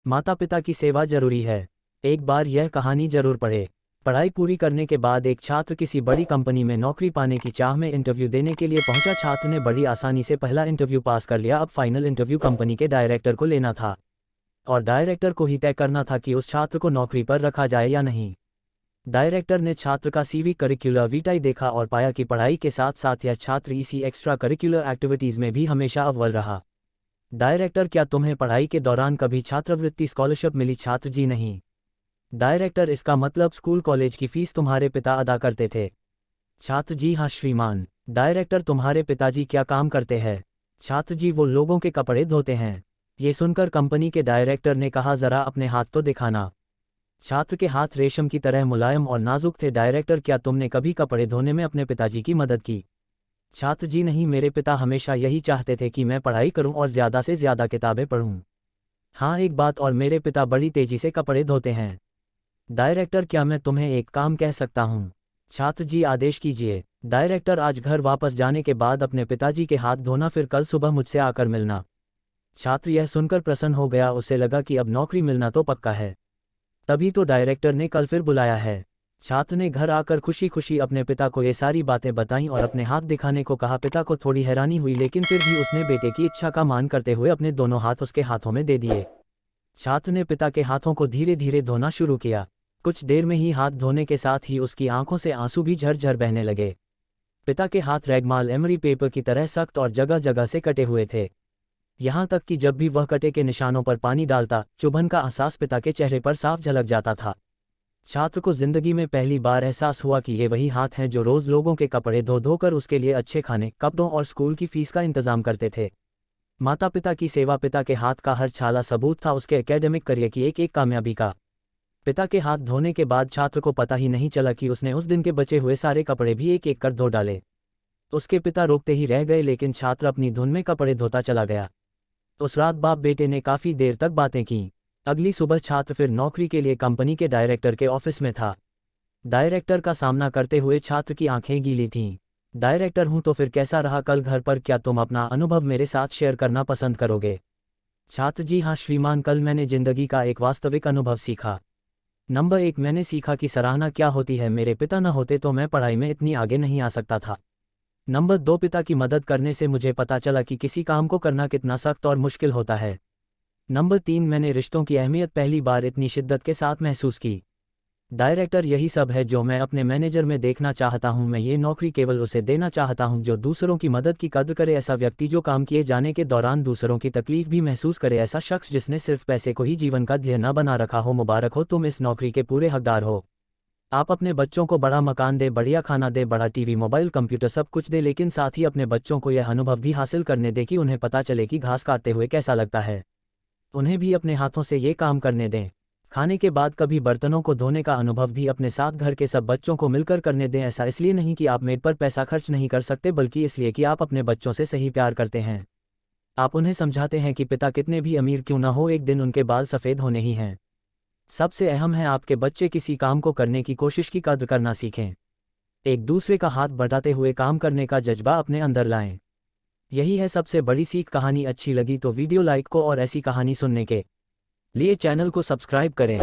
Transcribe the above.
माता पिता की सेवा जरूरी है। एक बार यह कहानी जरूर पढ़े। पढ़ाई पूरी करने के बाद एक छात्र किसी बड़ी कंपनी में नौकरी पाने की चाह में इंटरव्यू देने के लिए पहुंचा। छात्र ने बड़ी आसानी से पहला इंटरव्यू पास कर लिया। अब फाइनल इंटरव्यू कंपनी के डायरेक्टर को लेना था और डायरेक्टर को ही तय करना था कि उस छात्र को नौकरी पर रखा जाए या नहीं। डायरेक्टर ने छात्र का सीवी करिकुलर विटाई देखा और पाया कि पढ़ाई के साथ साथ यह छात्र इसी एक्स्ट्रा करिकुलर एक्टिविटीज़ में भी हमेशा अव्वल रहा। डायरेक्टर, क्या तुम्हें पढ़ाई के दौरान कभी छात्रवृत्ति स्कॉलरशिप मिली? छात्र, जी नहीं। डायरेक्टर, इसका मतलब स्कूल कॉलेज की फीस तुम्हारे पिता अदा करते थे? छात्र, जी हाँ श्रीमान। डायरेक्टर, तुम्हारे पिताजी क्या काम करते हैं? छात्र, जी वो लोगों के कपड़े धोते हैं। ये सुनकर कंपनी के डायरेक्टर ने कहा, जरा अपने हाथ तो दिखाना। छात्र के हाथ रेशम की तरह मुलायम और नाजुक थे। डायरेक्टर, क्या तुमने कभी कपड़े धोने में अपने पिताजी की मदद की? छात्र, जी नहीं, मेरे पिता हमेशा यही चाहते थे कि मैं पढ़ाई करूं और ज़्यादा से ज़्यादा किताबें पढूं। हाँ, एक बात और, मेरे पिता बड़ी तेज़ी से कपड़े धोते हैं। डायरेक्टर, क्या मैं तुम्हें एक काम कह सकता हूँ? छात्र, जी आदेश कीजिए। डायरेक्टर, आज घर वापस जाने के बाद अपने पिताजी के हाथ धोना, फिर कल सुबह मुझसे आकर मिलना। छात्र यह सुनकर प्रसन्न हो गया। उसे लगा कि अब नौकरी मिलना तो पक्का है। तभी तो डायरेक्टर ने कल फिर बुलाया है। छात्र ने घर आकर खुशी खुशी अपने पिता को ये सारी बातें बताईं और अपने हाथ दिखाने को कहा। पिता को थोड़ी हैरानी हुई, लेकिन फिर भी उसने बेटे की इच्छा का मान करते हुए अपने दोनों हाथ उसके हाथों में दे दिए। छात्र ने पिता के हाथों को धीरे धीरे धोना शुरू किया। कुछ देर में ही हाथ धोने के साथ ही उसकी आंखों से आंसू भी झरझर बहने लगे। पिता के हाथ रैगमाल एमरी पेपर की तरह सख्त और जगह जगह से कटे हुए थे। यहाँ तक कि जब भी वह कटे के निशानों पर पानी डालता, चुभन का एहसास पिता के चेहरे पर साफ झलक जाता था। छात्र को जिंदगी में पहली बार एहसास हुआ कि ये वही हाथ हैं जो रोज लोगों के कपड़े धो धोकर उसके लिए अच्छे खाने, कपड़ों और स्कूल की फीस का इंतजाम करते थे। माता पिता की सेवा, पिता के हाथ का हर छाला सबूत था उसके एकेडमिक करियर की एक एक कामयाबी का। पिता के हाथ धोने के बाद छात्र को पता ही नहीं चला कि उसने उस दिन के बचे हुए सारे कपड़े भी एक एक कर धो डाले। उसके पिता रोकते ही रह गए, लेकिन छात्र अपनी धुन में कपड़े धोता चला गया। उस रात बाप बेटे ने काफ़ी देर तक बातें की। अगली सुबह छात्र फिर नौकरी के लिए कंपनी के डायरेक्टर के ऑफिस में था। डायरेक्टर का सामना करते हुए छात्र की आंखें गीली थीं। डायरेक्टर, हूं तो फिर कैसा रहा कल घर पर? क्या तुम अपना अनुभव मेरे साथ शेयर करना पसंद करोगे? छात्र, जी हाँ श्रीमान, कल मैंने जिंदगी का एक वास्तविक अनुभव सीखा। नंबर 1, मैंने सीखा कि सराहना क्या होती है। मेरे पिता न होते तो मैं पढ़ाई में इतनी आगे नहीं आ सकता था। नंबर 2, पिता की मदद करने से मुझे पता चला कि किसी काम को करना कितना सख्त और मुश्किल होता है। नंबर 3, मैंने रिश्तों की अहमियत पहली बार इतनी शिद्दत के साथ महसूस की। डायरेक्टर, यही सब है जो मैं अपने मैनेजर में देखना चाहता हूं। मैं ये नौकरी केवल उसे देना चाहता हूं जो दूसरों की मदद की कद्र करे, ऐसा व्यक्ति जो काम किए जाने के दौरान दूसरों की तकलीफ भी महसूस करे, ऐसा शख्स जिसने सिर्फ पैसे को ही जीवन का ध्येय न बना रखा हो। मुबारक हो, तुम इस नौकरी के पूरे हकदार हो। आप अपने बच्चों को बड़ा मकान दे, बढ़िया खाना दे, बड़ा टीवी, मोबाइल, कंप्यूटर, सब कुछ दे, लेकिन साथ ही अपने बच्चों को यह अनुभव भी हासिल करने दे कि उन्हें पता चले कि घास काटते हुए कैसा लगता है। उन्हें भी अपने हाथों से ये काम करने दें। खाने के बाद कभी बर्तनों को धोने का अनुभव भी अपने साथ घर के सब बच्चों को मिलकर करने दें। ऐसा इसलिए नहीं कि आप मेड पर पैसा खर्च नहीं कर सकते, बल्कि इसलिए कि आप अपने बच्चों से सही प्यार करते हैं। आप उन्हें समझाते हैं कि पिता कितने भी अमीर क्यों ना हो, एक दिन उनके बाल सफ़ेद होने ही हैं। सबसे अहम है आपके बच्चे किसी काम को करने की कोशिश की कद्र करना सीखें। एक दूसरे का हाथ बढ़ाते हुए काम करने का जज्बा अपने अंदर लाएं। यही है सबसे बड़ी सीख। कहानी अच्छी लगी तो वीडियो लाइक को और ऐसी कहानी सुनने के लिए चैनल को सब्सक्राइब करें।